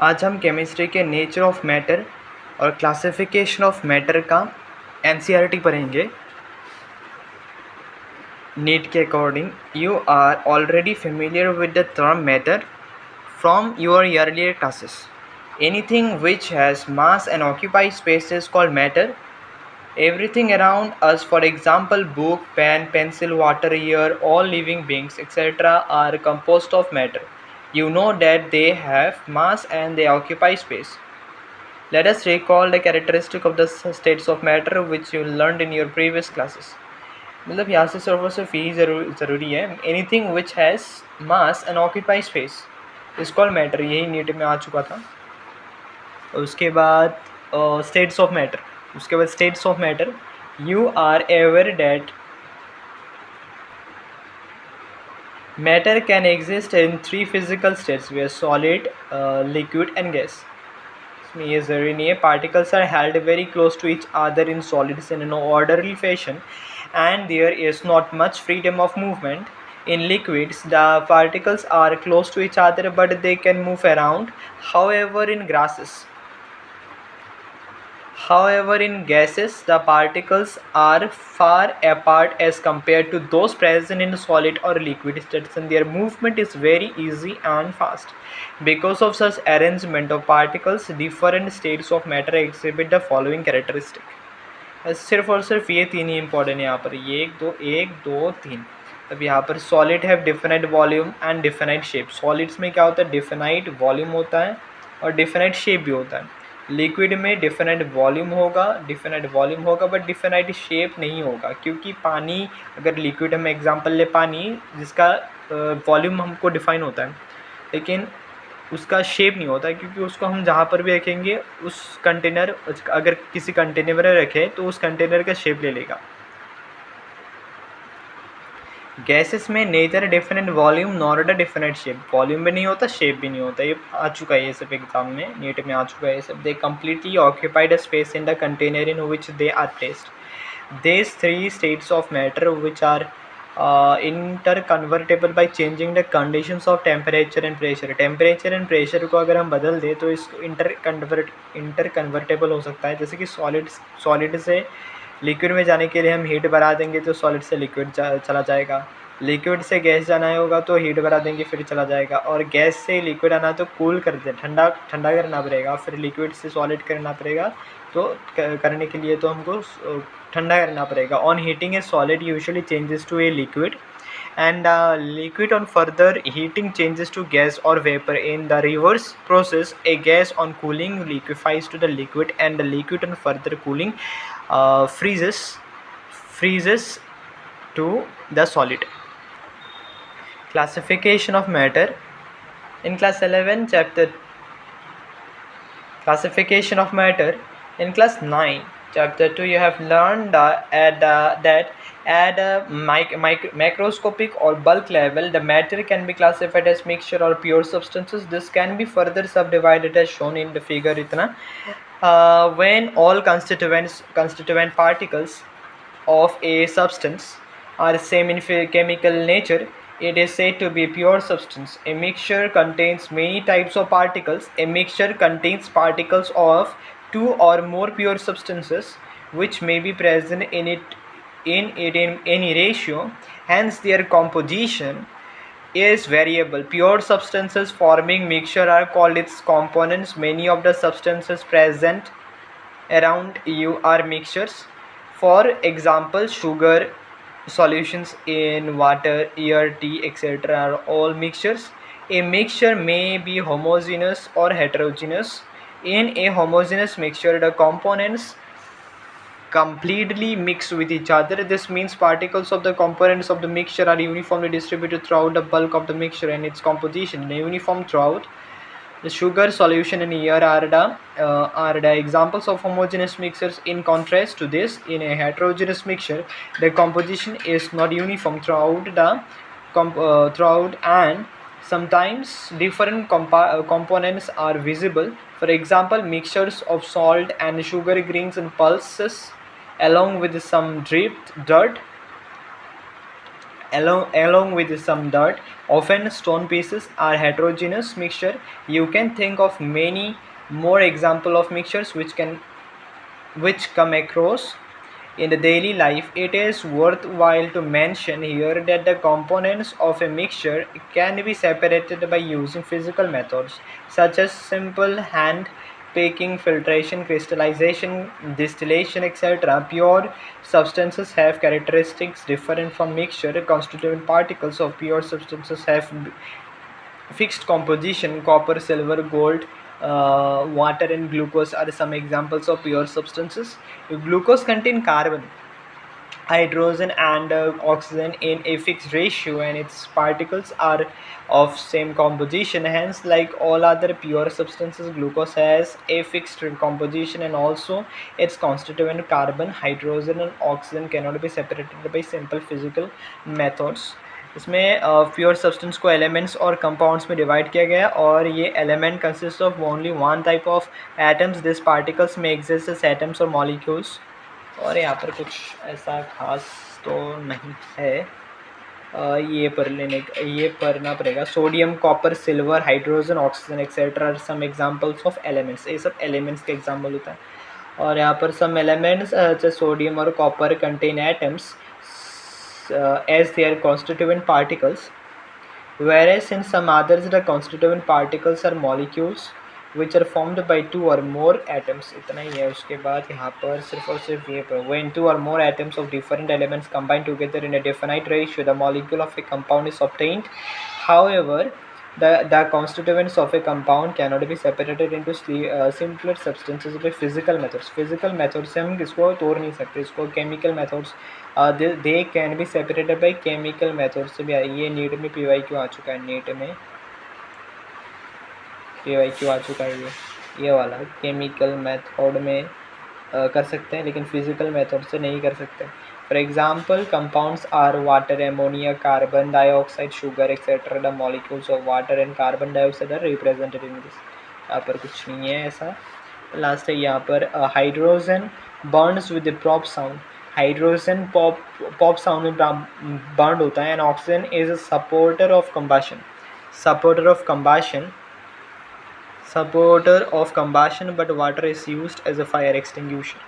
आज हम केमिस्ट्री के नेचर ऑफ मैटर और क्लासिफिकेशन ऑफ मैटर का एनसीईआरटी पढ़ेंगे नीट के according. You are already familiar with the term matter from your earlier classes. Anything which has mass and occupies space is called matter. Everything around us, for example, book, pen, pencil, water, air, all living beings, etc., are composed of matter. You know that they have mass and they occupy space. Let us recall the characteristic of the states of matter which you learned in your previous classes. मतलब यहाँ से सिर्फ यही ज़रूरी है. Anything which has mass and occupy space is called matter. यही NEET में आ चुका था. उसके बाद स्टेट्स ऑफ मैटर. उसके बाद states of matter. You are aware that matter can exist in 3 physical states they solid, liquid and gas. इसमें ये ज़रूरी नहीं है. Particles are held very close to each other in solids in an orderly fashion and there is not much freedom of movement. In liquids, the particles are close to each other but they can move around. However, in gases, the particles are far apart as compared to those present in solid or liquid states, and their movement is very easy and fast. Because of such arrangement of particles, different states of matter exhibit the following characteristic. सिर्फ और सिर्फ ये 3 ही important है यहाँ पर. ये 1 2 3. अब यहाँ पर solid have definite volume and definite shape. Solids में क्या होता है? डिफिनाइट वॉल्यूम होता है और डिफिनाइट शेप भी होता है. लिक्विड में डिफिनाइट वॉल्यूम होगा बट डिफिनाइट शेप नहीं होगा, क्योंकि पानी, अगर लिक्विड हम एग्जांपल ले पानी जिसका वॉल्यूम हमको डिफाइन होता है लेकिन उसका शेप नहीं होता, क्योंकि उसको हम जहाँ पर भी रखेंगे उस कंटेनर, अगर किसी कंटेनर में रखें तो उस कंटेनर का शेप ले लेगा. गैसेस में neither definite volume nor the definite shape. Volume भी नहीं होता, शेप भी नहीं होता. ये आ चुका है, ये सब एग्जाम में, नीट में आ चुका है ये सब. They completely occupied a space in the container in which they are placed. These 3 states of matter which are interconvertible by changing the conditions of temperature and pressure. Temperature and pressure को अगर हम बदल दें तो इसको interconvertible हो सकता है. जैसे कि सॉलिड से लिक्विड में जाने के लिए हम हीट बढ़ा देंगे तो सॉलिड से लिक्विड चला जाएगा. लिक्विड से गैस जाना होगा तो हीट बढ़ा देंगे फिर चला जाएगा. और गैस से लिक्विड आना तो कूल कर दे, ठंडा करना पड़ेगा. फिर लिक्विड से सॉलिड करना पड़ेगा, तो करने के लिए तो हमको ठंडा करना पड़ेगा. On heating a solid usually changes to a liquid and liquid on further heating changes to gas or vapor. In the reverse process, a gas on cooling liquefies to the liquid and the liquid on further cooling freezes to the solid. Classification of matter. In class 11 chapter classification of matter. In class 9 chapter 2 you have learned that at a macroscopic or bulk level the matter can be classified as mixture or pure substances. This can be further subdivided as shown in the figure itna. When all constituent particles of a substance are same in chemical nature, it is said to be pure substance. A mixture contains many types of particles. A mixture contains particles of 2 or more pure substances which may be present in any ratio. Hence their composition is variable. Pure substances forming mixture are called its components. Many of the substances present around you are mixtures. For example, sugar solutions in water, air, tea, etc. are all mixtures. A mixture may be homogeneous or heterogeneous. In a homogeneous mixture, the components completely mix with each other. This means particles of the components of the mixture are uniformly distributed throughout the bulk of the mixture and its composition uniform throughout. The sugar solution and air are the examples of homogeneous mixtures. In contrast to this, in a heterogeneous mixture, the composition is not uniform throughout and sometimes different components are visible. For example, mixtures of salt and sugar grains and pulses along with some dripped dirt along with some dirt. Often stone pieces are heterogeneous mixture. You can think of many more example of mixtures which come across in the daily life. It is worthwhile to mention here that the components of a mixture can be separated by using physical methods such as simple hand picking, filtration, crystallization, distillation, etc. Pure substances have characteristics different from mixture. Constituent particles of pure substances have fixed composition. Copper, silver, gold, water and glucose are some examples of pure substances. Glucose contains carbon, hydrogen and oxygen in a fixed ratio, and its particles are of same composition. Hence, like all other pure substances, glucose has a fixed composition, and also its constituent carbon, hydrogen and oxygen cannot be separated by simple physical methods. इसमें pure substance को elements और compounds में divide किया गया, और ये element consist of only one type of atoms. This particles में exist as atoms और मॉलिक्यूल्स. और यहाँ पर कुछ ऐसा खास तो नहीं है. ये पढ़ना पड़ेगा. Sodium, copper, silver, hydrogen, oxygen etcetera are some examples of elements. ये सब एलिमेंट्स के एग्जांपल होता है. और यहाँ पर सम एलिमेंट्स सोडियम और copper contain atoms as their constituent particles, whereas in some others the constituent particles are molecules which are formed by two or more atoms. इतना ही है. उसके बाद यहाँ पर सिर्फ और सिर्फ ये पर when two or more atoms of different elements combine together in a definite ratio, the molecule of a compound is obtained. However, the constituents of a compound cannot be separated into simpler substances by physical methods. Physical methods से हम इसको तोड़ नहीं सकते. इसको chemical methods they can be separated by chemical methods से भी. ये नीट में PYQ आ चुका है. नीट में PYQ आ चुका है. ये वाला केमिकल मेथड में कर सकते हैं, लेकिन फिजिकल मेथड से नहीं कर सकते. For example, compounds are water, ammonia, carbon dioxide, sugar, etc. The molecules of water and carbon dioxide are represented in this. यहाँ पर कुछ नहीं है ऐसा. लास्ट है यहाँ पर hydrogen burns with the pop sound. Hydrogen pop sound में बर्न होता है. And oxygen is a supporter of combustion, but water is used as a fire extinguisher.